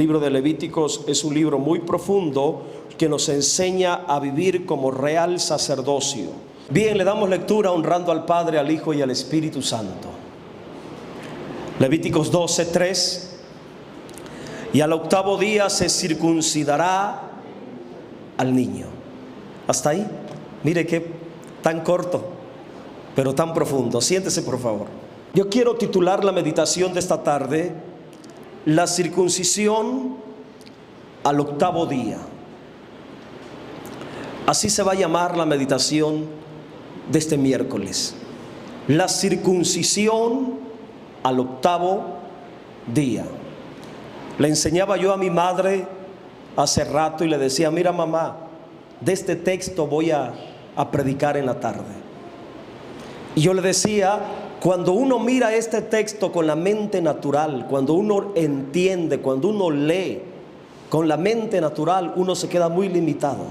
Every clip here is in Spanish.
El libro de Levíticos es un libro muy profundo que nos enseña a vivir como real sacerdocio. Bien, le damos lectura honrando al Padre, al Hijo y al Espíritu Santo. Levíticos 12:3. Y al octavo día se circuncidará al niño. Hasta ahí. Mire qué tan corto, pero tan profundo. Siéntese, por favor. Yo quiero titular la meditación de esta tarde: la circuncisión al octavo día. Así se va a llamar la meditación de este miércoles. La circuncisión al octavo día. Le enseñaba yo a mi madre hace rato y le decía: mira, mamá, de este texto voy a predicar en la tarde. Y yo le decía: cuando uno mira este texto con la mente natural, cuando uno entiende, cuando uno lee con la mente natural, uno se queda muy limitado.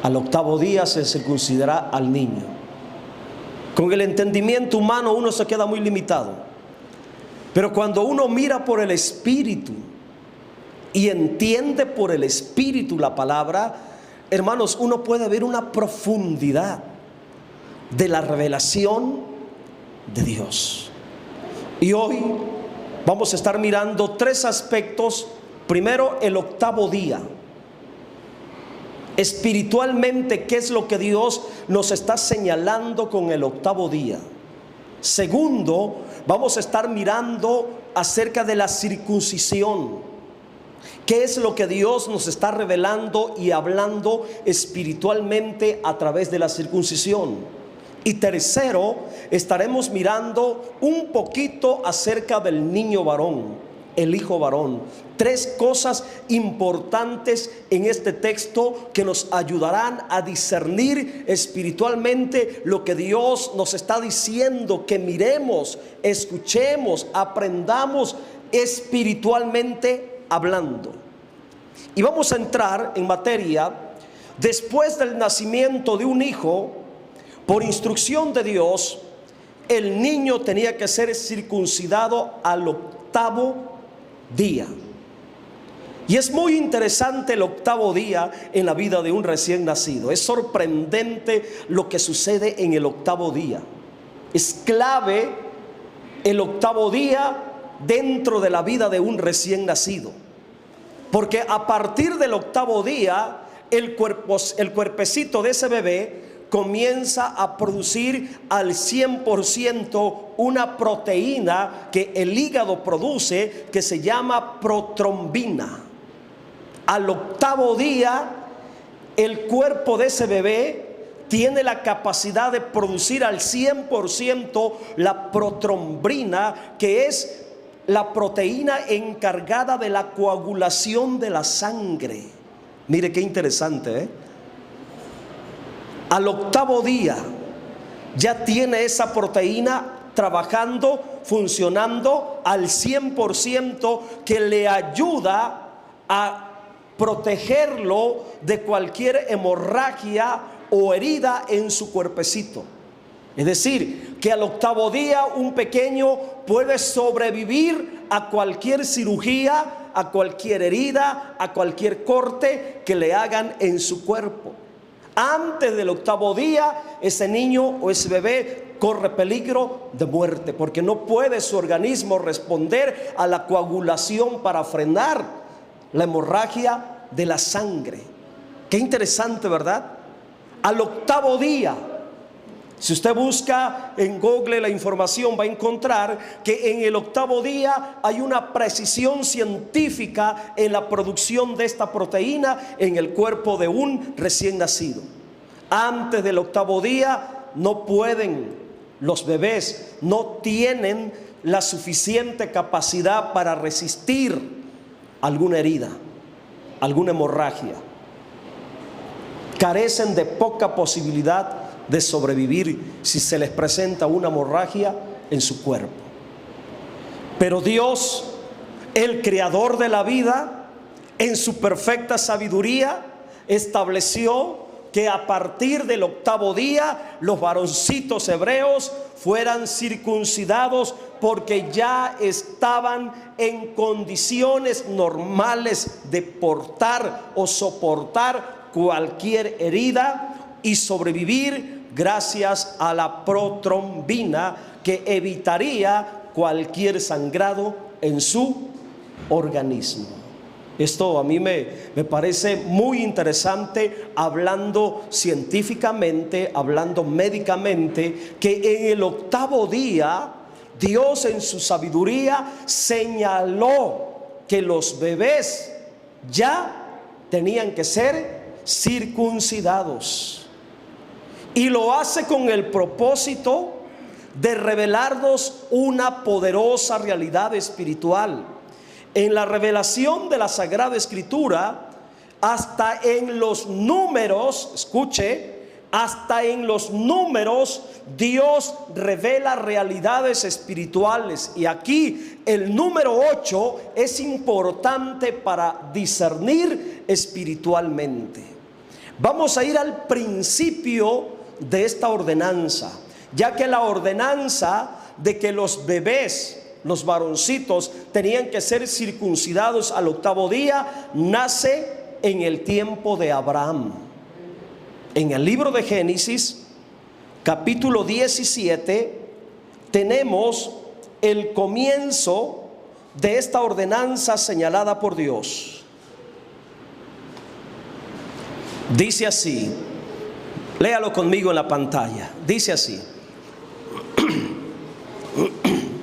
Al octavo día se circuncidará al niño. Con el entendimiento humano uno se queda muy limitado. Pero cuando uno mira por el Espíritu y entiende por el Espíritu la palabra, hermanos, uno puede ver una profundidad de la revelación de Dios. Y hoy vamos a estar mirando tres aspectos. Primero, el octavo día. Espiritualmente, ¿qué es lo que Dios nos está señalando con el octavo día? Segundo, vamos a estar mirando acerca de la circuncisión. ¿Qué es lo que Dios nos está revelando y hablando espiritualmente a través de la circuncisión? Y tercero, estaremos mirando un poquito acerca del niño varón, el hijo varón. Tres cosas importantes en este texto que nos ayudarán a discernir espiritualmente lo que Dios nos está diciendo, que miremos, escuchemos, aprendamos espiritualmente hablando. Y vamos a entrar en materia. Después del nacimiento de un hijo, por instrucción de Dios, el niño tenía que ser circuncidado al octavo día. Y es muy interesante el octavo día en la vida de un recién nacido. Es sorprendente lo que sucede en el octavo día. Es clave el octavo día dentro de la vida de un recién nacido, porque a partir del octavo día el cuerpecito de ese bebé comienza a producir al 100% una proteína que el hígado produce, que se llama protrombina. Al octavo día el cuerpo de ese bebé tiene la capacidad de producir al 100% la protrombina, que es la proteína encargada de la coagulación de la sangre. Mire qué interesante, ¿eh? Al octavo día ya tiene esa proteína trabajando, funcionando al 100%, que le ayuda a protegerlo de cualquier hemorragia o herida en su cuerpecito. Es decir, que al octavo día un pequeño puede sobrevivir a cualquier cirugía, a cualquier herida, a cualquier corte que le hagan en su cuerpo. Antes del octavo día, ese niño o ese bebé corre peligro de muerte, porque no puede su organismo responder a la coagulación para frenar la hemorragia de la sangre. Qué interesante, ¿verdad? Al octavo día, si usted busca en Google la información, va a encontrar que en el octavo día hay una precisión científica en la producción de esta proteína en el cuerpo de un recién nacido. Antes del octavo día no pueden, los bebés no tienen la suficiente capacidad para resistir alguna herida, alguna hemorragia. Carecen de poca posibilidad de sobrevivir si se les presenta una hemorragia en su cuerpo. Pero Dios, el creador de la vida, en su perfecta sabiduría, estableció que a partir del octavo día los varoncitos hebreos fueran circuncidados, porque ya estaban en condiciones normales de portar o soportar cualquier herida y sobrevivir gracias a la protrombina, que evitaría cualquier sangrado en su organismo. Esto a mí me parece muy interesante, hablando científicamente, hablando médicamente, que en el octavo día Dios en su sabiduría señaló que los bebés ya tenían que ser circuncidados, y lo hace con el propósito de revelarnos una poderosa realidad espiritual. En la revelación de la Sagrada Escritura, hasta en los números, escuche, hasta en los números Dios revela realidades espirituales. Y aquí el número 8 es importante para discernir espiritualmente. Vamos a ir al principio de esta ordenanza, ya que la ordenanza de que los bebés, los varoncitos, tenían que ser circuncidados al octavo día, nace en el tiempo de Abraham. En el libro de Génesis, capítulo 17, tenemos el comienzo de esta ordenanza señalada por Dios. Dice así, léalo conmigo en la pantalla. Dice así,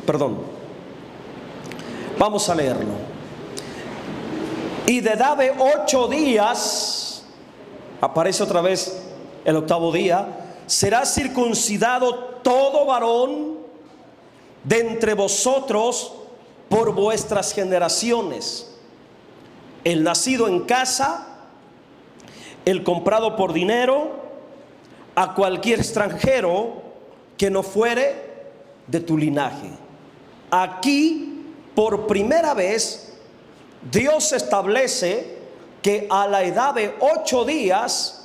perdón, vamos a leerlo. Y de edad de 8 días, aparece otra vez el octavo día, será circuncidado todo varón de entre vosotros por vuestras generaciones, el nacido en casa, el comprado por dinero, a cualquier extranjero que no fuere de tu linaje. Aquí, por primera vez, Dios establece que a la edad de 8 días,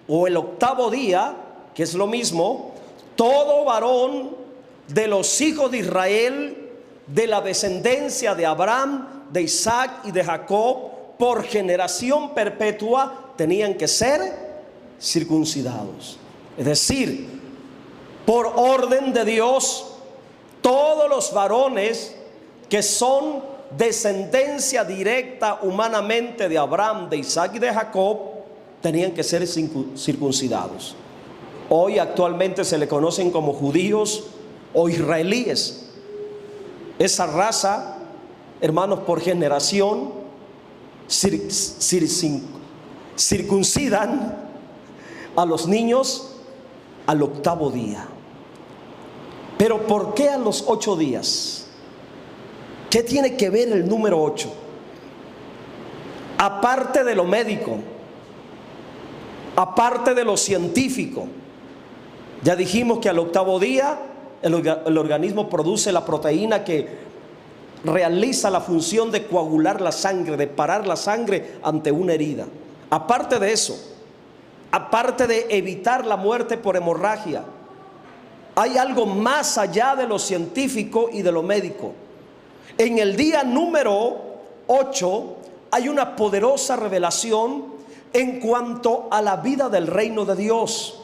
o el octavo día, que es lo mismo, todo varón de los hijos de Israel, de la descendencia de Abraham, de Isaac y de Jacob, por generación perpetua, tenían que ser circuncidados. Es decir, por orden de Dios, todos los varones que son descendencia directa humanamente de Abraham, de Isaac y de Jacob, tenían que ser circuncidados. Hoy actualmente se le conocen como judíos o israelíes. Esa raza, hermanos, por generación circuncidan a los niños al octavo día. Pero ¿por qué a los 8 días? ¿Qué tiene que ver el número 8? Aparte de lo médico, aparte de lo científico, ya dijimos que al octavo día el organismo produce la proteína que realiza la función de coagular la sangre, de parar la sangre ante una herida. Aparte de eso, aparte de evitar la muerte por hemorragia, hay algo más allá de lo científico y de lo médico. En el día número 8 hay una poderosa revelación en cuanto a la vida del reino de Dios.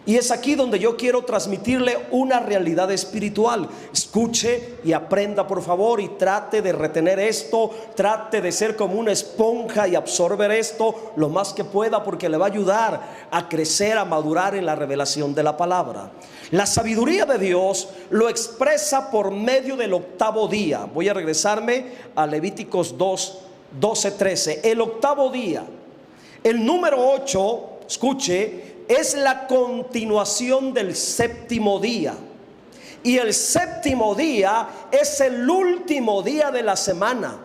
Y es aquí donde yo quiero transmitirle una realidad espiritual. Escuche y aprenda, por favor, y trate de retener esto, trate de ser como una esponja y absorber esto lo más que pueda, porque le va a ayudar a crecer, a madurar en la revelación de la palabra. La sabiduría de Dios lo expresa por medio del octavo día. Voy a regresarme a Levíticos 2, 12, 13. El octavo día, el número 8, escuche, es la continuación del séptimo día. Y el séptimo día es el último día de la semana.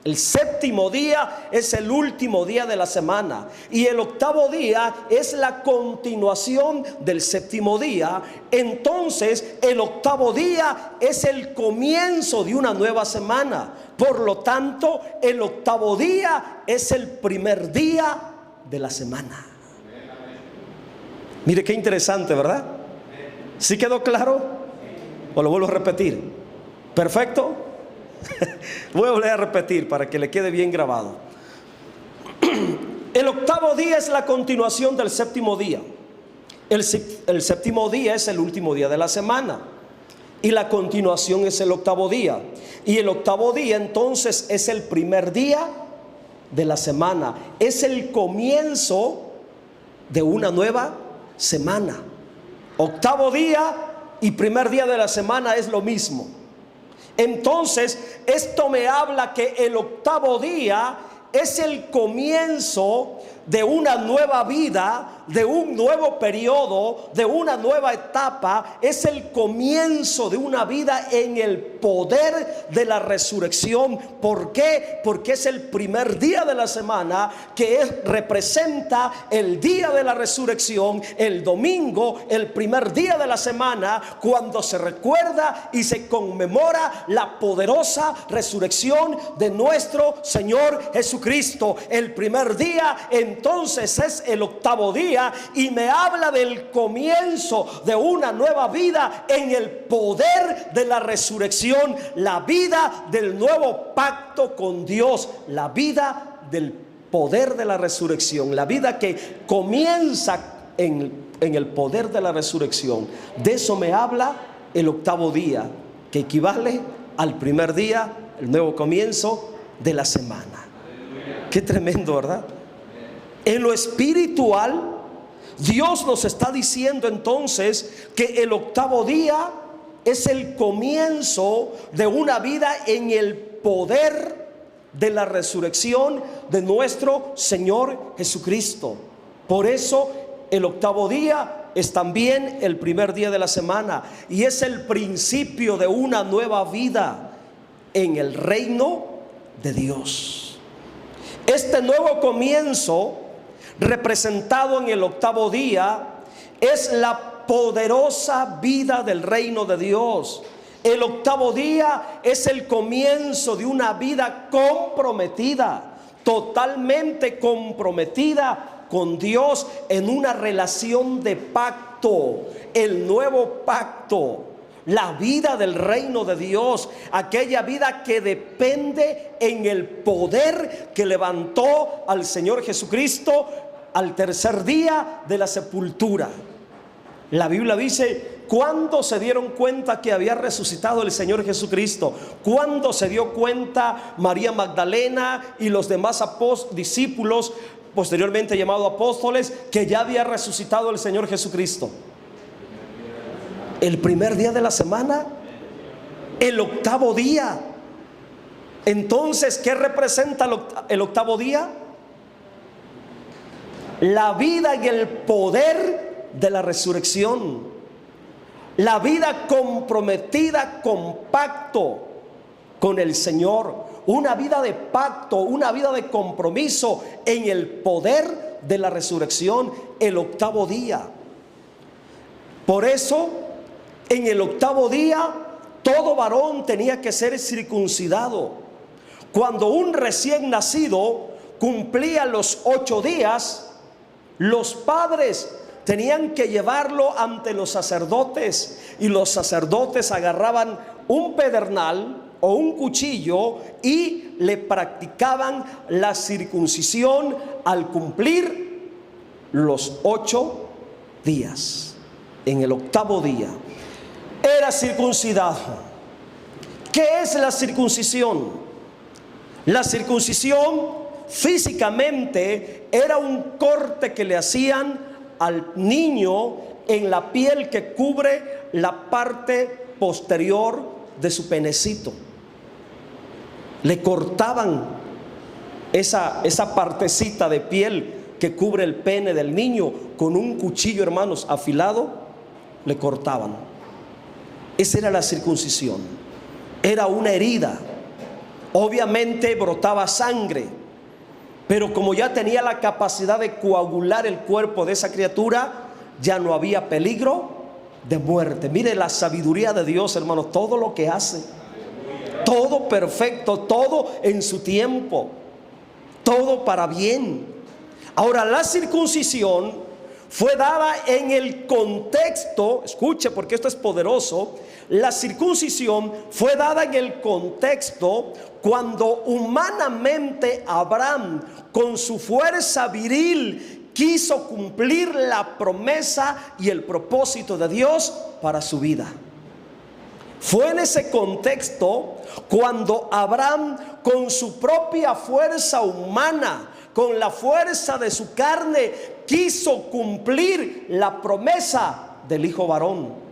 El séptimo día es el último día de la semana. Y el octavo día es la continuación del séptimo día. Entonces el octavo día es el comienzo de una nueva semana. Por lo tanto, el octavo día es el primer día de la semana. Mire qué interesante, ¿verdad? ¿Sí quedó claro? ¿O lo vuelvo a repetir? ¿Perfecto? Voy a volver a repetir para que le quede bien grabado. El octavo día es la continuación del séptimo día. El séptimo día es el último día de la semana y la continuación es el octavo día. Y el octavo día entonces es el primer día de la semana, es el comienzo de una nueva semana. Octavo día y primer día de la semana es lo mismo. Entonces esto me habla que el octavo día es el comienzo de una nueva vida, de un nuevo periodo, de una nueva etapa. Es el comienzo de una vida en el poder de la resurrección. ¿Por qué? Porque es el primer día de la semana, que representa el día de la resurrección, el domingo, el primer día de la semana, cuando se recuerda y se conmemora la poderosa resurrección de nuestro Señor Jesucristo. El primer día entonces es el octavo día y me habla del comienzo de una nueva vida en el poder de la resurrección, la vida del nuevo pacto con Dios, la vida del poder de la resurrección, la vida que comienza en el poder de la resurrección. De eso me habla el octavo día, que equivale al primer día, el nuevo comienzo de la semana. Qué tremendo, ¿verdad? En lo espiritual, Dios nos está diciendo entonces que el octavo día es el comienzo de una vida en el poder de la resurrección de nuestro Señor Jesucristo. Por eso el octavo día es también el primer día de la semana y es el principio de una nueva vida en el reino de Dios. Este nuevo comienzo, representado en el octavo día, es la poderosa vida del reino de Dios. El octavo día es el comienzo de una vida comprometida, totalmente comprometida con Dios en una relación de pacto, el nuevo pacto. La vida del reino de Dios, aquella vida que depende en el poder que levantó al Señor Jesucristo al tercer día de la sepultura. La Biblia dice: ¿cuándo se dieron cuenta que había resucitado el Señor Jesucristo? ¿Cuándo se dio cuenta María Magdalena y los demás discípulos, posteriormente llamados apóstoles, que ya había resucitado el Señor Jesucristo? El primer día de la semana, el octavo día. Entonces, ¿qué representa el octavo día? La vida y el poder de la resurrección, la vida comprometida con pacto con el Señor, una vida de pacto, una vida de compromiso en el poder de la resurrección, el octavo día. Por eso, en el octavo día, todo varón tenía que ser circuncidado. Cuando un recién nacido cumplía los 8 días, los padres tenían que llevarlo ante los sacerdotes, y los sacerdotes agarraban un pedernal o un cuchillo y le practicaban la circuncisión al cumplir los 8 días. En el octavo día era circuncidado. ¿Qué es la circuncisión? La circuncisión físicamente era un corte que le hacían al niño en la piel que cubre la parte posterior de su penecito. Le cortaban esa partecita de piel que cubre el pene del niño con un cuchillo, hermanos, afilado. Le cortaban. Esa era la circuncisión. Era una herida. Obviamente brotaba sangre, pero como ya tenía la capacidad de coagular el cuerpo de esa criatura, ya no había peligro de muerte. Mire la sabiduría de Dios, hermanos, todo lo que hace, todo perfecto, todo en su tiempo, todo para bien. Ahora, la circuncisión fue dada en el contexto, escuche porque esto es poderoso, la circuncisión fue dada en el contexto cuando humanamente Abraham, con su fuerza viril, quiso cumplir la promesa y el propósito de Dios para su vida. Fue en ese contexto cuando Abraham, con su propia fuerza humana, con la fuerza de su carne, quiso cumplir la promesa del hijo varón.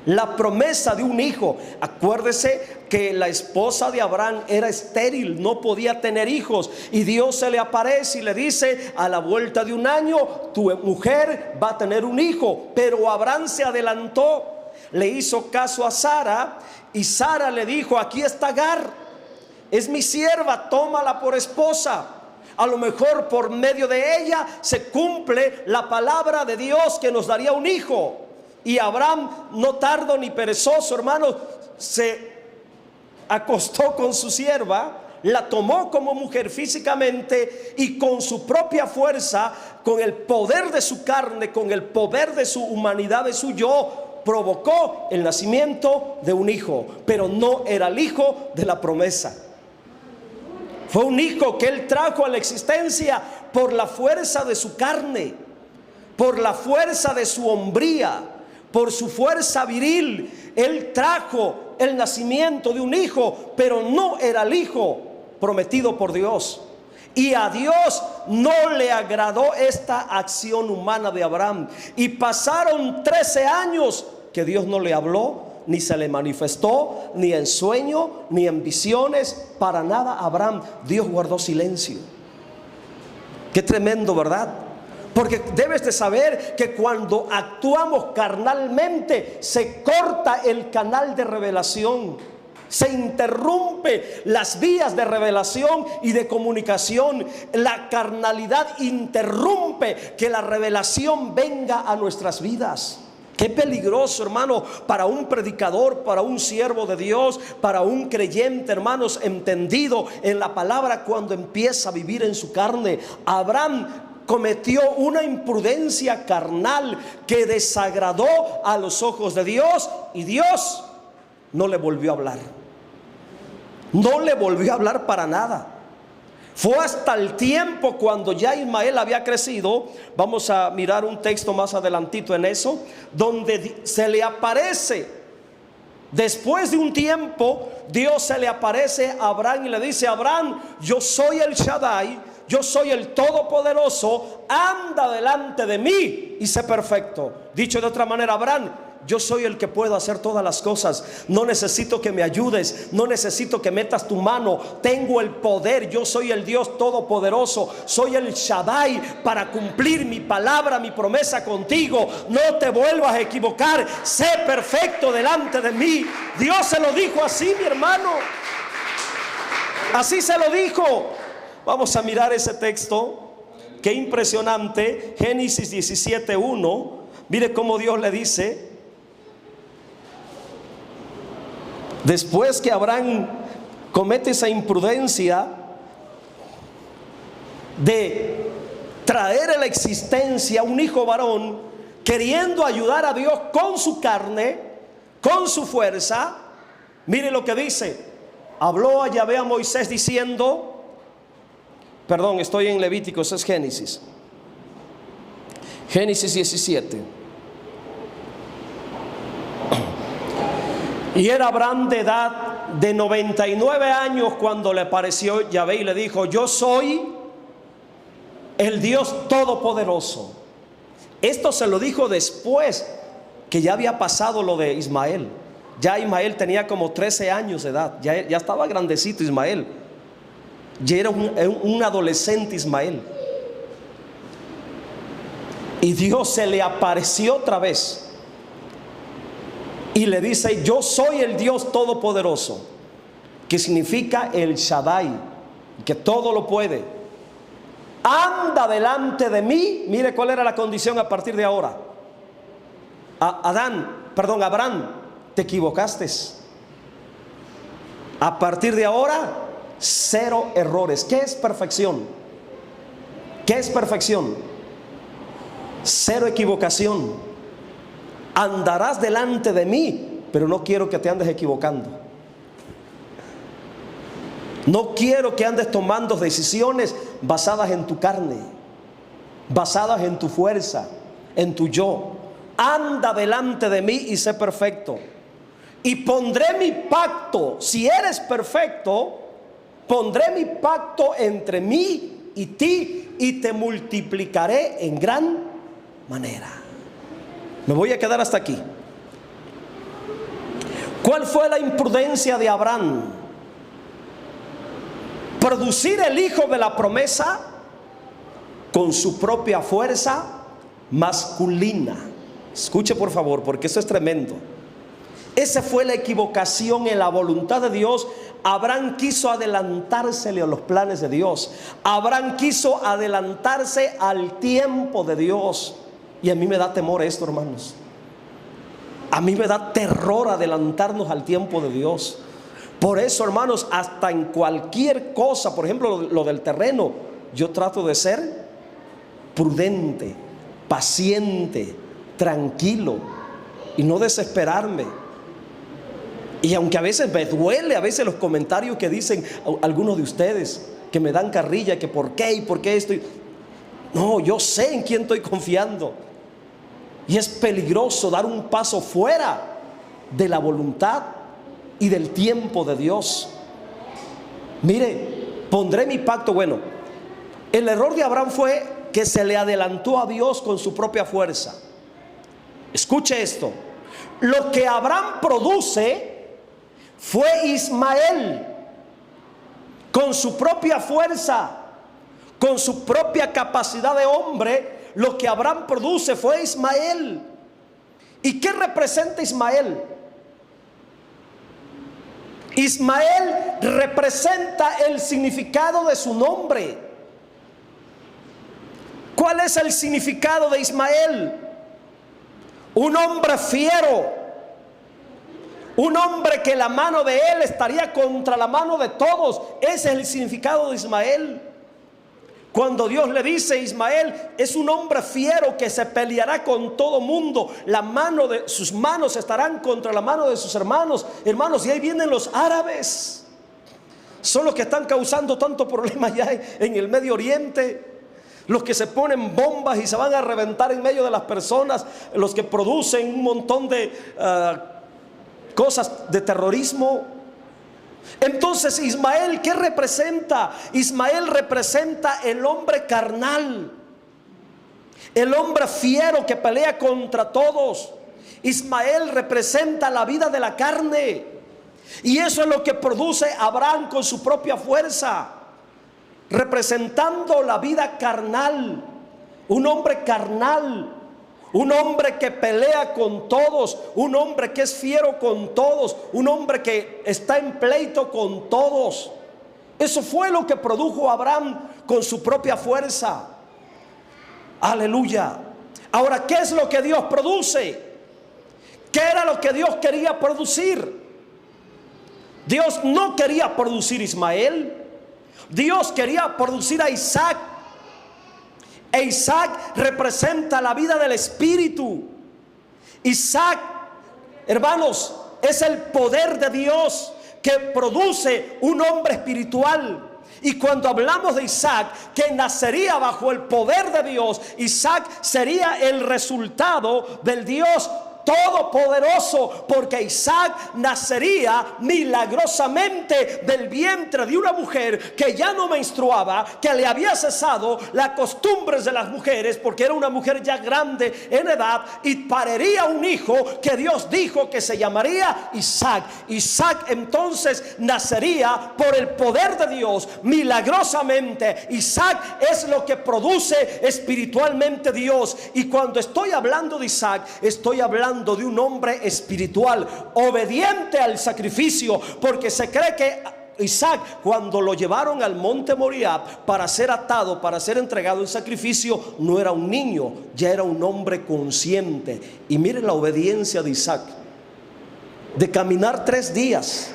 La promesa de un hijo. Acuérdese que la esposa de Abraham era estéril, no podía tener hijos, y Dios se le aparece y le dice: a la vuelta de un año tu mujer va a tener un hijo. Pero Abraham se adelantó, le hizo caso a Sara, y Sara le dijo: aquí está Agar, es mi sierva, tómala por esposa. A lo mejor por medio de ella se cumple la palabra de Dios que nos daría un hijo. Y Abraham, no tardo ni perezoso, hermano, se acostó con su sierva, la tomó como mujer físicamente, y con su propia fuerza, con el poder de su carne, con el poder de su humanidad, de su yo, provocó el nacimiento de un hijo. Pero no era el hijo de la promesa. Fue un hijo que él trajo a la existencia por la fuerza de su carne, por la fuerza de su hombría, por su fuerza viril. Él trajo el nacimiento de un hijo, pero no era el hijo prometido por Dios. Y a Dios no le agradó esta acción humana de Abraham. Y pasaron 13 años que Dios no le habló, ni se le manifestó, ni en sueño, ni en visiones, para nada a Abraham. Dios guardó silencio. Qué tremendo, ¿verdad? Porque debes de saber que cuando actuamos carnalmente, se corta el canal de revelación, se interrumpe las vías de revelación y de comunicación. La carnalidad interrumpe que la revelación venga a nuestras vidas. Qué peligroso, hermano, para un predicador, para un siervo de Dios, para un creyente, hermanos, entendido en la palabra, cuando empieza a vivir en su carne. Abraham cometió una imprudencia carnal que desagradó a los ojos de Dios, y Dios no le volvió a hablar. No le volvió a hablar para nada. Fue hasta el tiempo cuando ya Ismael había crecido. Vamos a mirar un texto más adelantito en eso, donde se le aparece. Después de un tiempo, Dios se le aparece a Abraham y le dice: Abraham, yo soy el Shaddai, yo soy el Todopoderoso, anda delante de mí y sé perfecto. Dicho de otra manera, Abraham, yo soy el que puedo hacer todas las cosas. No necesito que me ayudes, no necesito que metas tu mano. Tengo el poder, yo soy el Dios Todopoderoso, soy el Shaddai para cumplir mi palabra, mi promesa contigo. No te vuelvas a equivocar, sé perfecto delante de mí. Dios se lo dijo así, mi hermano. Así se lo dijo. Vamos a mirar ese texto. Qué impresionante. Génesis 17:1. Mire cómo Dios le dice: después que Abraham comete esa imprudencia de traer a la existencia un hijo varón, queriendo ayudar a Dios con su carne, con su fuerza, mire lo que dice: habló a Yahvé a Moisés diciendo, perdón, estoy en Levítico, eso es Génesis 17. Y era Abraham de edad de 99 años cuando le apareció Yahvé y le dijo: yo soy el Dios Todopoderoso. Esto se lo dijo después que ya había pasado lo de Ismael. Ya Ismael tenía como 13 años de edad, ya estaba grandecito Ismael, ya era un adolescente Ismael. Y Dios se le apareció otra vez y le dice: yo soy el Dios Todopoderoso, que significa el Shaddai, que todo lo puede. Anda delante de mí. Mire cuál era la condición a partir de ahora. Abraham, te equivocaste. A partir de ahora, 0 errores. ¿Qué es perfección? ¿Qué es perfección? Cero equivocación. Andarás delante de mí, pero no quiero que te andes equivocando. No quiero que andes tomando decisiones basadas en tu carne, basadas en tu fuerza, en tu yo. Anda delante de mí y sé perfecto. Y pondré mi pacto, si eres perfecto, pondré mi pacto entre mí y ti y te multiplicaré en gran manera. Me voy a quedar hasta aquí. ¿Cuál fue la imprudencia de Abraham? Producir el hijo de la promesa con su propia fuerza masculina. Escuche por favor, porque eso es tremendo. Esa fue la equivocación en la voluntad de Dios. Abraham quiso adelantársele a los planes de Dios. Abraham quiso adelantarse al tiempo de Dios. Y a mí me da temor esto, hermanos. A mí me da terror adelantarnos al tiempo de Dios. Por eso, hermanos, hasta en cualquier cosa, por ejemplo, lo del terreno, yo trato de ser prudente, paciente, tranquilo y no desesperarme. Y aunque a veces me duele, a veces los comentarios que dicen algunos de ustedes, que me dan carrilla, que por qué y por qué esto. No, yo sé en quién estoy confiando. Y es peligroso dar un paso fuera de la voluntad y del tiempo de Dios. Mire, pondré mi pacto. Bueno, el error de Abraham fue que se le adelantó a Dios con su propia fuerza. Escuche esto. Lo que Abraham produce fue Ismael, con su propia fuerza, con su propia capacidad de hombre. Lo que Abraham produce fue Ismael. ¿Y qué representa Ismael? Ismael representa el significado de su nombre. ¿Cuál es el significado de Ismael? Un hombre fiero, un hombre que la mano de él estaría contra la mano de todos. Ese es el significado de Ismael. Cuando Dios le dice, Ismael es un hombre fiero que se peleará con todo mundo, sus manos estarán contra la mano de sus hermanos. Hermanos, y ahí vienen los árabes. Son los que están causando tanto problema ya en el Medio Oriente. Los que se ponen bombas y se van a reventar en medio de las personas. Los que producen un montón de cosas de terrorismo. Entonces, Ismael, ¿qué representa? Ismael representa el hombre carnal, el hombre fiero que pelea contra todos. Ismael representa la vida de la carne. Y eso es lo que produce Abraham con su propia fuerza, representando la vida carnal. Un hombre carnal, un hombre que pelea con todos, un hombre que es fiero con todos, un hombre que está en pleito con todos. Eso fue lo que produjo Abraham con su propia fuerza. Aleluya. Ahora, ¿qué es lo que Dios produce? ¿Qué era lo que Dios quería producir? Dios no quería producir Ismael. Dios quería producir a Isaac. E Isaac representa la vida del Espíritu. Isaac, hermanos, es el poder de Dios que produce un hombre espiritual. Y cuando hablamos de Isaac, que nacería bajo el poder de Dios, Isaac sería el resultado del Dios todopoderoso, porque Isaac nacería milagrosamente del vientre de una mujer que ya no menstruaba, que le había cesado las costumbres de las mujeres, porque era una mujer ya grande en edad, y pariría un hijo que Dios dijo que se llamaría Isaac. Isaac entonces nacería por el poder de Dios milagrosamente. Isaac es lo que produce espiritualmente Dios. Y cuando estoy hablando de Isaac, estoy hablando de un hombre espiritual, obediente al sacrificio, porque se cree que Isaac, cuando lo llevaron al monte Moriah para ser atado, para ser entregado en sacrificio, no era un niño, ya era un hombre consciente. Y miren la obediencia de Isaac, de caminar 3 días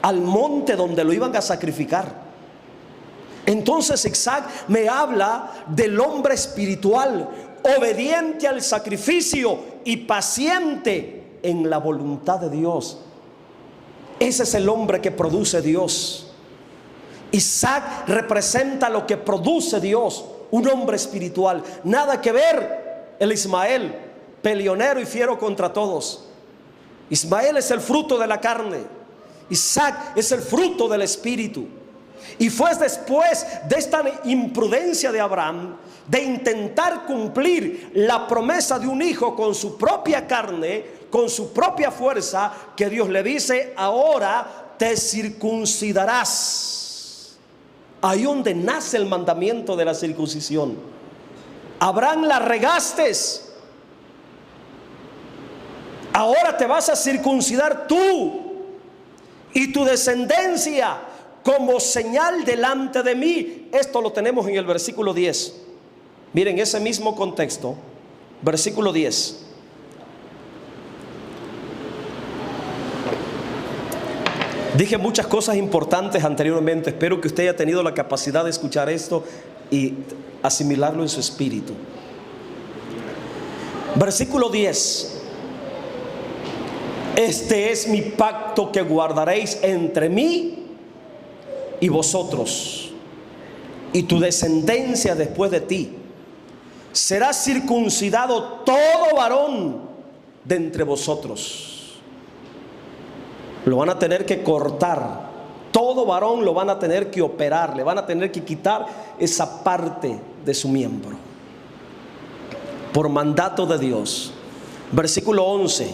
al monte donde lo iban a sacrificar. Entonces Isaac me habla del hombre espiritual, obediente al sacrificio y paciente en la voluntad de Dios. Ese es el hombre que produce Dios. Isaac representa lo que produce Dios, un hombre espiritual. Nada que ver el Ismael, peleonero y fiero contra todos. Ismael es el fruto de la carne, Isaac es el fruto del espíritu. Y fue después de esta imprudencia de Abraham, de intentar cumplir la promesa de un hijo con su propia carne, con su propia fuerza, que Dios le dice: ahora te circuncidarás. Ahí donde nace el mandamiento de la circuncisión. Abraham, la regaste, ahora te vas a circuncidar tú y tu descendencia como señal delante de mí. Esto lo tenemos en el versículo 10. Miren ese mismo contexto, versículo 10. Dije muchas cosas importantes anteriormente. Espero que usted haya tenido la capacidad de escuchar esto y asimilarlo en su espíritu. Versículo 10. Este es mi pacto que guardaréis entre mí y vosotros y tu descendencia después de ti. Será circuncidado todo varón de entre vosotros. Lo van a tener que cortar. Todo varón lo van a tener que operar. Le van a tener que quitar esa parte de su miembro, por mandato de Dios. Versículo 11.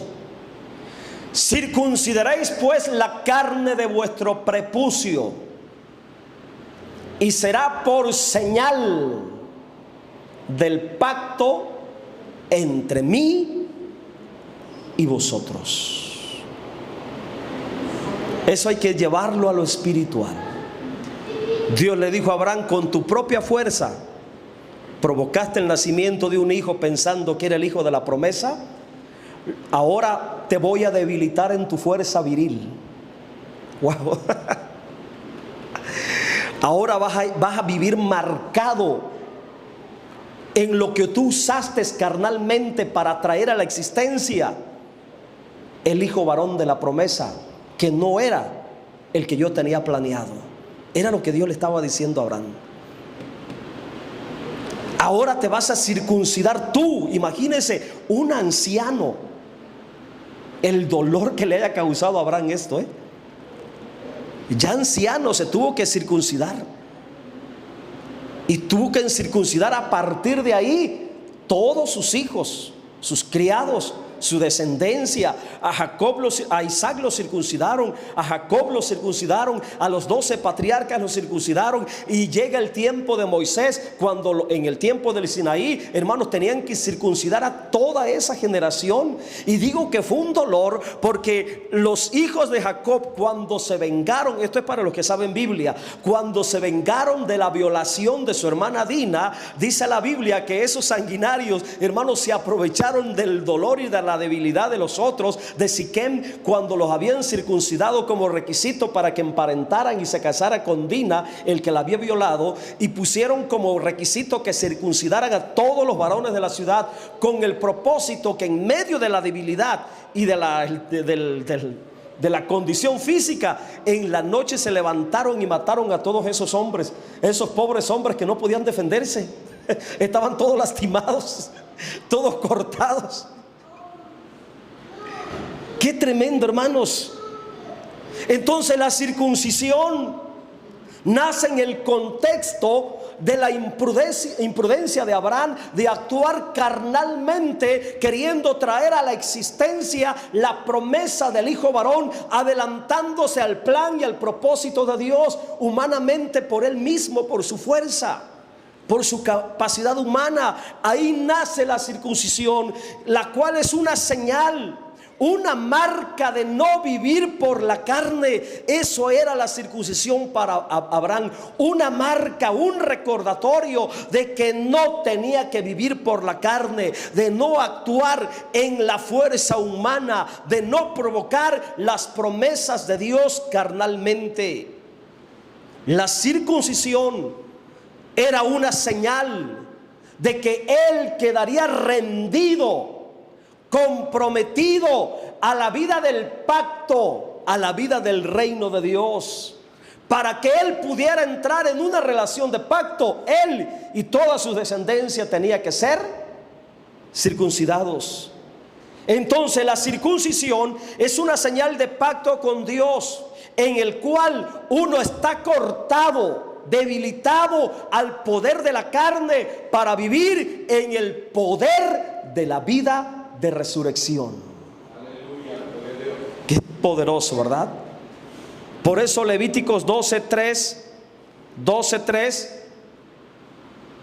Circuncidaréis pues la carne de vuestro prepucio, y será por señal del pacto entre mí y vosotros. Eso hay que llevarlo a lo espiritual. Dios le dijo a Abraham: con tu propia fuerza provocaste el nacimiento de un hijo pensando que era el hijo de la promesa. Ahora te voy a debilitar en tu fuerza viril. Wow. Ahora vas a vivir marcado en lo que tú usaste carnalmente para traer a la existencia el hijo varón de la promesa, que no era el que yo tenía planeado. Era lo que Dios le estaba diciendo a Abraham. Ahora te vas a circuncidar tú. Imagínense un anciano, el dolor que le haya causado a Abraham esto, ya anciano se tuvo que circuncidar. Y tuvo que circuncidar a partir de ahí todos sus hijos, sus criados, su descendencia. A Isaac lo circuncidaron, a Jacob lo circuncidaron, a los 12 patriarcas lo circuncidaron. Y llega el tiempo de Moisés, cuando en el tiempo del Sinaí, hermanos, tenían que circuncidar a toda esa generación. Y digo que fue un dolor, porque los hijos de Jacob, cuando se vengaron, esto es para los que saben Biblia, cuando se vengaron de la violación de su hermana Dina, dice la Biblia que esos sanguinarios, hermanos, se aprovecharon del dolor y de la debilidad de los otros de Siquem, cuando los habían circuncidado como requisito para que emparentaran y se casara con Dina, el que la había violado, y pusieron como requisito que circuncidaran a todos los varones de la ciudad, con el propósito que en medio de la debilidad y de la condición física, en la noche se levantaron y mataron a todos esos hombres, esos pobres hombres que no podían defenderse. Estaban todos lastimados, todos cortados. Qué tremendo, hermanos. Entonces la circuncisión nace en el contexto de la imprudencia de Abraham, de actuar carnalmente, queriendo traer a la existencia la promesa del hijo varón, adelantándose al plan y al propósito de Dios humanamente, por él mismo, por su fuerza, por su capacidad humana. Ahí nace la circuncisión, la cual es una señal, una marca de no vivir por la carne. Eso era la circuncisión para Abraham, una marca, un recordatorio de que no tenía que vivir por la carne, de no actuar en la fuerza humana, de no provocar las promesas de Dios carnalmente. La circuncisión era una señal de que él quedaría rendido, comprometido a la vida del pacto, a la vida del reino de Dios. Para que él pudiera entrar en una relación de pacto, él y toda su descendencia tenía que ser circuncidados. Entonces la circuncisión es una señal de pacto con Dios, en el cual uno está cortado, debilitado al poder de la carne, para vivir en el poder de la vida de resurrección. Qué poderoso, ¿verdad? Por eso Levíticos 12:3,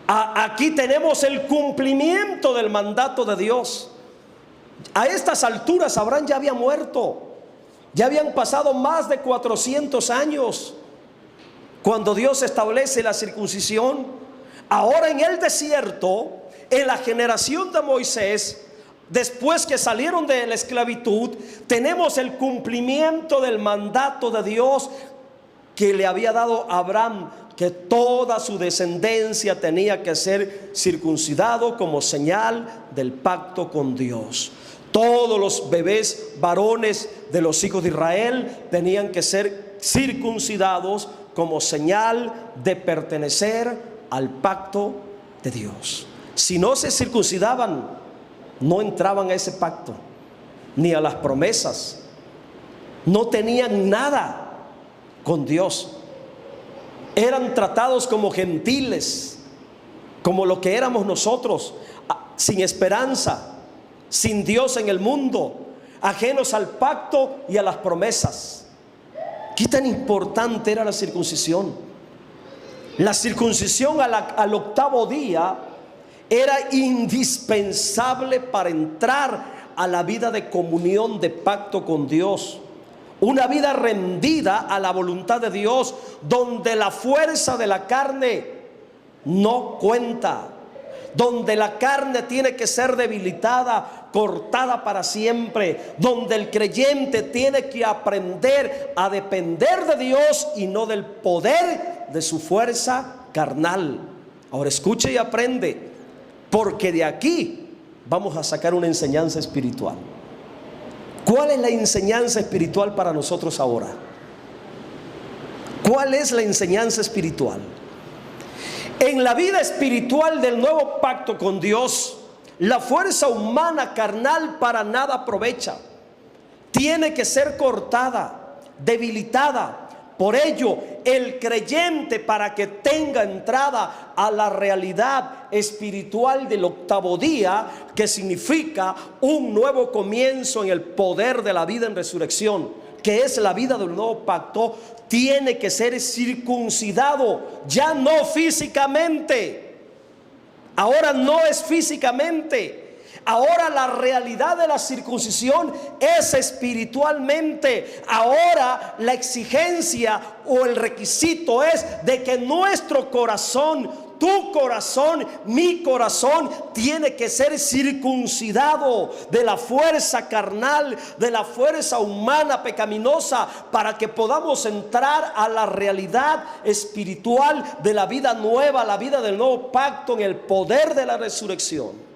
aquí tenemos el cumplimiento del mandato de Dios. A estas alturas Abraham ya había muerto, ya habían pasado más de 400 años cuando Dios establece la circuncisión. Ahora en el desierto, en la generación de Moisés, después que salieron de la esclavitud, tenemos el cumplimiento del mandato de Dios que le había dado a Abraham, que toda su descendencia tenía que ser circuncidado como señal del pacto con Dios. Todos los bebés varones de los hijos de Israel tenían que ser circuncidados como señal de pertenecer al pacto de Dios. Si no se circuncidaban, no entraban a ese pacto, ni a las promesas. No tenían nada con Dios. Eran tratados como gentiles, como lo que éramos nosotros, sin esperanza, sin Dios en el mundo, ajenos al pacto y a las promesas. ¿Qué tan importante era la circuncisión? La circuncisión al octavo día era indispensable para entrar a la vida de comunión, de pacto con Dios. Una vida rendida a la voluntad de Dios, donde la fuerza de la carne no cuenta, donde la carne tiene que ser debilitada, cortada para siempre, donde el creyente tiene que aprender a depender de Dios y no del poder de su fuerza carnal. Ahora escuche y aprende, porque de aquí vamos a sacar una enseñanza espiritual. ¿Cuál es la enseñanza espiritual para nosotros ahora? ¿Cuál es la enseñanza espiritual? En la vida espiritual del nuevo pacto con Dios, la fuerza humana carnal para nada aprovecha. Tiene que ser cortada, debilitada. Por ello, el creyente, para que tenga entrada a la realidad espiritual del octavo día, que significa un nuevo comienzo en el poder de la vida en resurrección, que es la vida del nuevo pacto, tiene que ser circuncidado, ya no físicamente. Ahora no es físicamente. Ahora la realidad de la circuncisión es espiritualmente. Ahora la exigencia o el requisito es de que nuestro corazón, tu corazón, mi corazón, tiene que ser circuncidado de la fuerza carnal, de la fuerza humana pecaminosa, para que podamos entrar a la realidad espiritual de la vida nueva, la vida del nuevo pacto en el poder de la resurrección.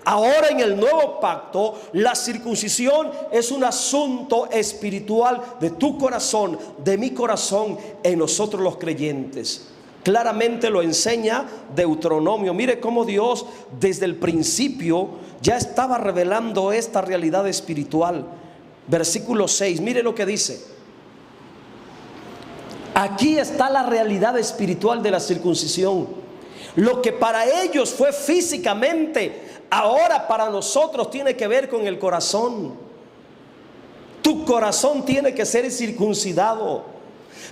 Ahora en el nuevo pacto, la circuncisión es un asunto espiritual de tu corazón, de mi corazón, en nosotros los creyentes. Claramente lo enseña Deuteronomio. Mire cómo Dios desde el principio ya estaba revelando esta realidad espiritual. Versículo 6, mire lo que dice. Aquí está la realidad espiritual de la circuncisión. Lo que para ellos fue físicamente, ahora para nosotros tiene que ver con el corazón. Tu corazón tiene que ser circuncidado.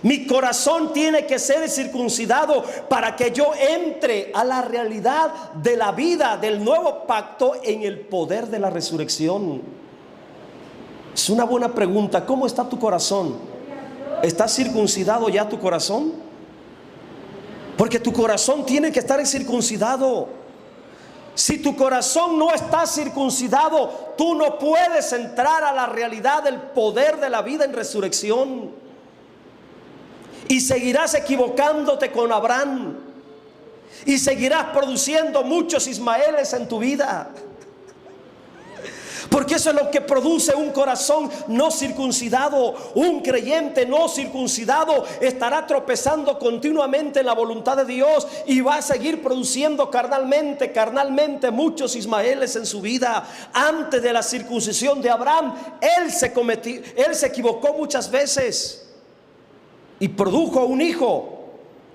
Mi corazón tiene que ser circuncidado para que yo entre a la realidad de la vida del nuevo pacto en el poder de la resurrección. Es una buena pregunta. ¿Cómo está tu corazón? ¿Está circuncidado ya tu corazón? Porque tu corazón tiene que estar circuncidado. Si tu corazón no está circuncidado, tú no puedes entrar a la realidad del poder de la vida en resurrección. Y seguirás equivocándote con Abraham. y seguirás produciendo muchos Ismaeles en tu vida. Porque eso es lo que produce un corazón no circuncidado. Un creyente no circuncidado estará tropezando continuamente en la voluntad de Dios y va a seguir produciendo carnalmente muchos Ismaeles en su vida. Antes de la circuncisión de Abraham, él se equivocó muchas veces y produjo un hijo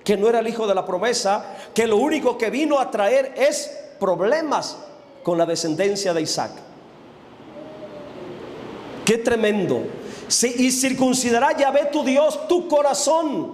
que no era el hijo de la promesa, que lo único que vino a traer es problemas con la descendencia de Isaac. Qué tremendo. Y circuncidará Yahvé tu Dios tu corazón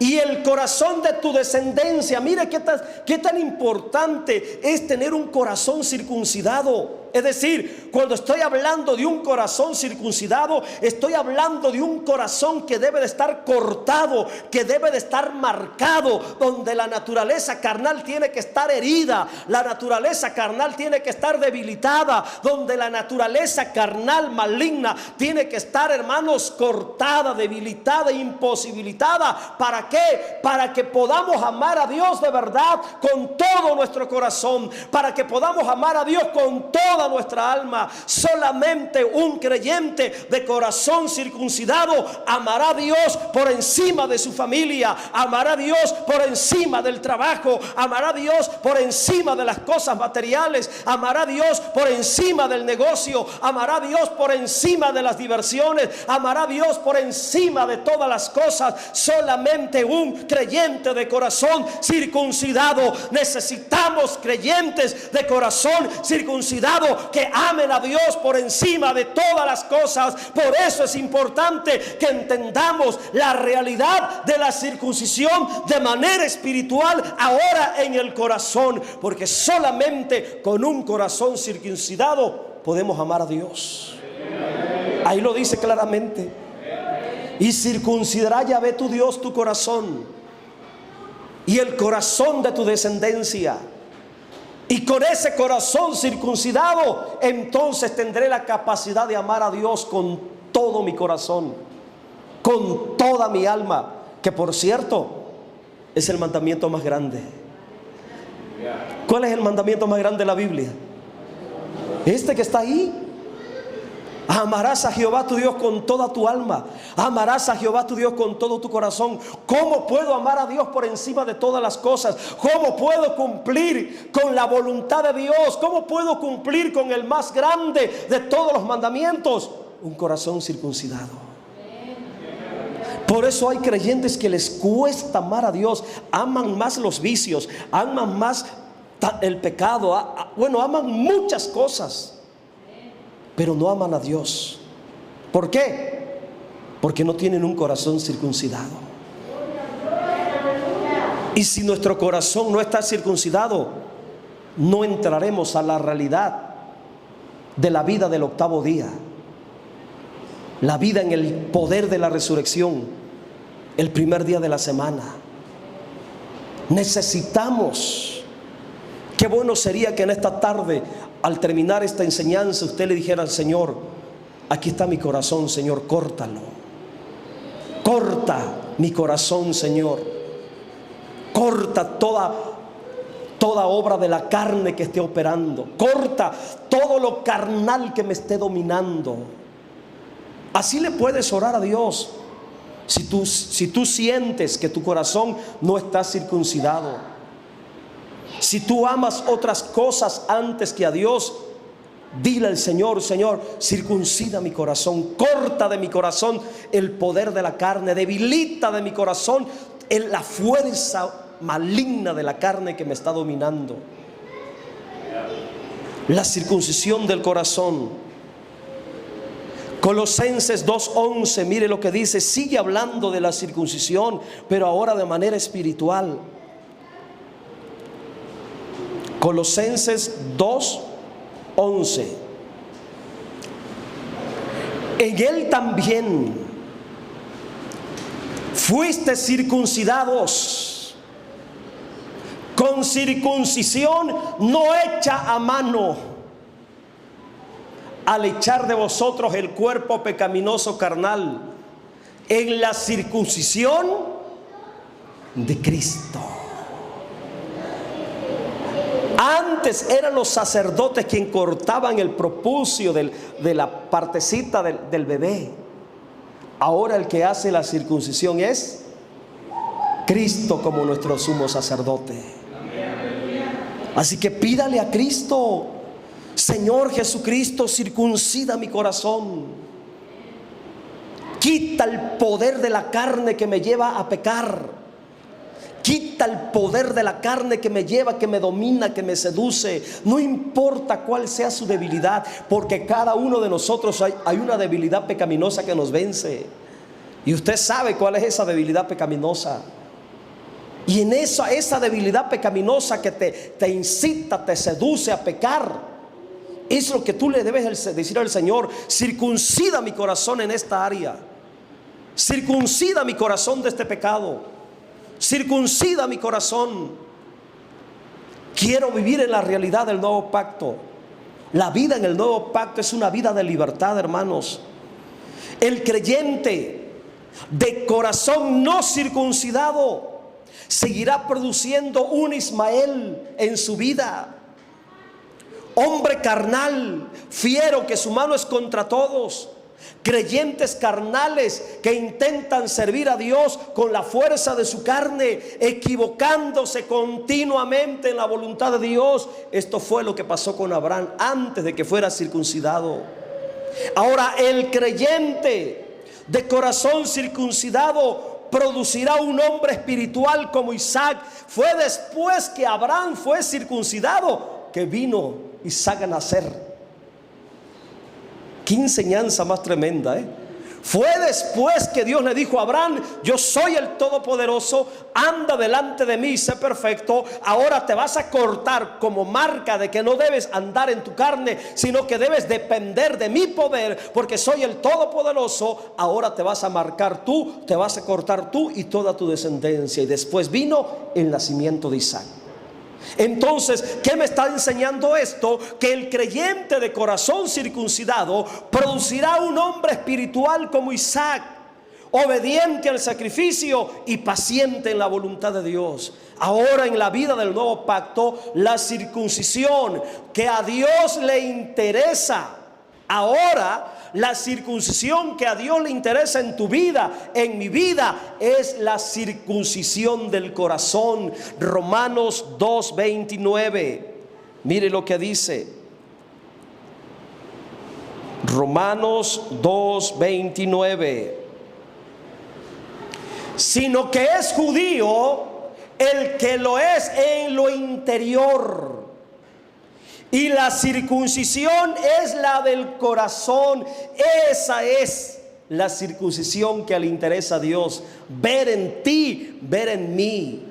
y el corazón de tu descendencia. Mire qué tan importante es tener un corazón circuncidado. Es decir, cuando estoy hablando de un corazón circuncidado, estoy hablando de un corazón que debe de estar cortado, que debe de estar marcado, donde la naturaleza carnal tiene que estar herida, la naturaleza carnal tiene que estar debilitada, donde la naturaleza carnal maligna tiene que estar, hermanos, cortada, debilitada, imposibilitada. ¿Para qué? Para que podamos amar a Dios de verdad con todo nuestro corazón, para que podamos amar a Dios con toda nuestra alma. Solamente un creyente de corazón circuncidado amará a Dios por encima de su familia, amará a Dios por encima del trabajo, amará a Dios por encima de las cosas materiales, amará a Dios por encima del negocio, amará a Dios por encima de las diversiones, amará a Dios por encima de todas las cosas. Solamente un creyente de corazón circuncidado. Necesitamos creyentes de corazón circuncidado que amen a Dios por encima de todas las cosas. Por eso es importante que entendamos la realidad de la circuncisión de manera espiritual ahora en el corazón, porque solamente con un corazón circuncidado podemos amar a Dios. Ahí lo dice claramente. Y circuncidará Yahvé tu Dios tu corazón y el corazón de tu descendencia. Y con ese corazón circuncidado, entonces tendré la capacidad de amar a Dios con todo mi corazón, con toda mi alma, que por cierto es el mandamiento más grande. ¿Cuál es el mandamiento más grande de la Biblia? Este que está ahí. Amarás a Jehová tu Dios con toda tu alma. Amarás a Jehová tu Dios con todo tu corazón. ¿Cómo puedo amar a Dios por encima de todas las cosas? ¿Cómo puedo cumplir con la voluntad de Dios? ¿Cómo puedo cumplir con el más grande de todos los mandamientos? Un corazón circuncidado. Por eso hay creyentes que les cuesta amar a Dios. Aman más los vicios, aman más el pecado, aman muchas cosas, pero no aman a Dios. ¿Por qué? Porque no tienen un corazón circuncidado. Y si nuestro corazón no está circuncidado, no entraremos a la realidad de la vida del octavo día, la vida en el poder de la resurrección, el primer día de la semana. Necesitamos. Qué bueno sería que en esta tarde, al terminar esta enseñanza, usted le dijera al Señor: aquí está mi corazón, Señor, córtalo. Corta mi corazón, Señor. Corta toda obra de la carne que esté operando. Corta todo lo carnal que me esté dominando. Así le puedes orar a Dios. Si tú sientes que tu corazón no está circuncidado, si tú amas otras cosas antes que a Dios, dile al Señor: Señor, circuncida mi corazón, corta de mi corazón el poder de la carne, debilita de mi corazón la fuerza maligna de la carne que me está dominando. La circuncisión del corazón. Colosenses 2:11, mire lo que dice. Sigue hablando de la circuncisión, pero ahora de manera espiritual. Colosenses 2:11. En él también fuiste circuncidados con circuncisión no hecha a mano, al echar de vosotros el cuerpo pecaminoso carnal en la circuncisión de Cristo. Antes eran los sacerdotes quienes cortaban el prepucio de la partecita del bebé. Ahora el que hace la circuncisión es Cristo como nuestro sumo sacerdote. Así que pídale a Cristo: Señor Jesucristo, circuncida mi corazón. Quita el poder de la carne que me lleva a pecar. Quita el poder de la carne que me lleva, que me domina, que me seduce. No importa cuál sea su debilidad, porque cada uno de nosotros hay una debilidad pecaminosa que nos vence. Y usted sabe cuál es esa debilidad pecaminosa. Y en esa debilidad pecaminosa que te incita, te seduce a pecar, es lo que tú le debes decir al Señor: circuncida mi corazón en esta área. Circuncida mi corazón de este pecado. Circuncida mi corazón. Quiero vivir en la realidad del nuevo pacto. La vida en el nuevo pacto es una vida de libertad, hermanos. El creyente de corazón no circuncidado seguirá produciendo un Ismael en su vida. Hombre carnal, fiero, que su mano es contra todos. Creyentes carnales que intentan servir a Dios con la fuerza de su carne, equivocándose continuamente en la voluntad de Dios. Esto fue lo que pasó con Abraham antes de que fuera circuncidado. Ahora el creyente de corazón circuncidado producirá un hombre espiritual como Isaac. Fue después que Abraham fue circuncidado que vino Isaac a nacer. Qué enseñanza más tremenda, ¿eh? Fue después que Dios le dijo a Abraham: yo soy el Todopoderoso, anda delante de mí y sé perfecto. Ahora te vas a cortar como marca de que no debes andar en tu carne, sino que debes depender de mi poder, porque soy el Todopoderoso. Ahora te vas a marcar tú, te vas a cortar tú y toda tu descendencia. Y después vino el nacimiento de Isaac. Entonces, ¿qué me está enseñando esto? Que el creyente de corazón circuncidado producirá un hombre espiritual como Isaac, obediente al sacrificio y paciente en la voluntad de Dios. Ahora, en la vida del nuevo pacto, la circuncisión que a Dios le interesa, ahora la circuncisión que a Dios le interesa en tu vida, en mi vida, es la circuncisión del corazón. Romanos 2:29. Mire lo que dice. Romanos 2:29. Sino que es judío el que lo es en lo interior, y la circuncisión es la del corazón. Esa es la circuncisión que le interesa a Dios: ver en ti, ver en mí.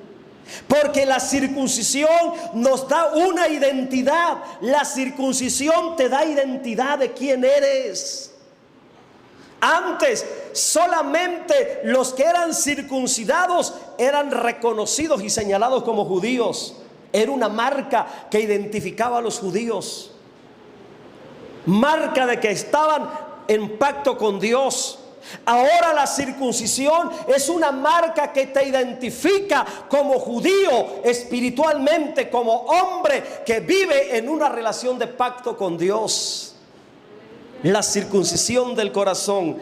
Porque la circuncisión nos da una identidad. La circuncisión te da identidad de quién eres. Antes solamente los que eran circuncidados eran reconocidos y señalados como judíos. Era una marca que identificaba a los judíos, marca de que estaban en pacto con Dios. Ahora la circuncisión es una marca que te identifica como judío espiritualmente, como hombre que vive en una relación de pacto con Dios. La circuncisión del corazón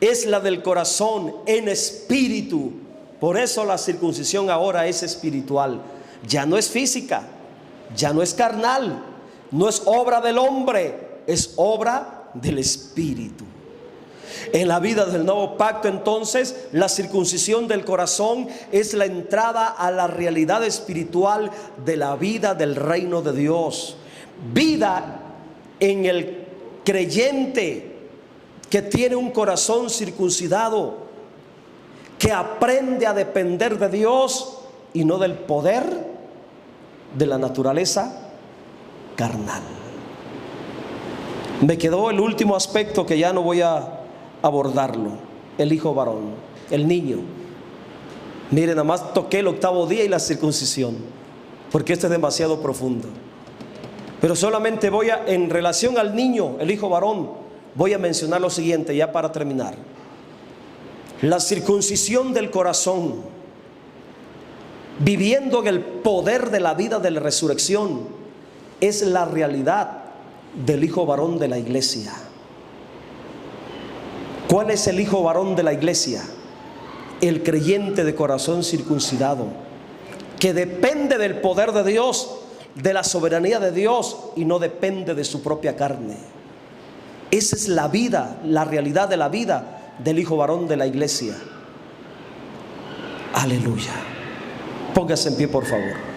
es la del corazón en espíritu. Por eso la circuncisión ahora es espiritual. Ya no es física, ya no es carnal, no es obra del hombre, es obra del Espíritu. En la vida del nuevo pacto, entonces, la circuncisión del corazón es la entrada a la realidad espiritual de la vida del reino de Dios. Vida en el creyente que tiene un corazón circuncidado, que aprende a depender de Dios y no del poder de la naturaleza carnal. Me quedó el último aspecto que ya no voy a abordarlo: el hijo varón, el niño. Miren, nada más toqué el octavo día y la circuncisión, porque esto es demasiado profundo. Pero solamente en relación al niño, el hijo varón, voy a mencionar lo siguiente ya para terminar. La circuncisión del corazón, viviendo en el poder de la vida de la resurrección, es la realidad del hijo varón de la iglesia. ¿Cuál es el hijo varón de la iglesia? El creyente de corazón circuncidado, que depende del poder de Dios, de la soberanía de Dios, y no depende de su propia carne. Esa es la vida, la realidad de la vida del hijo varón de la iglesia. Aleluya. Póngase en pie, por favor.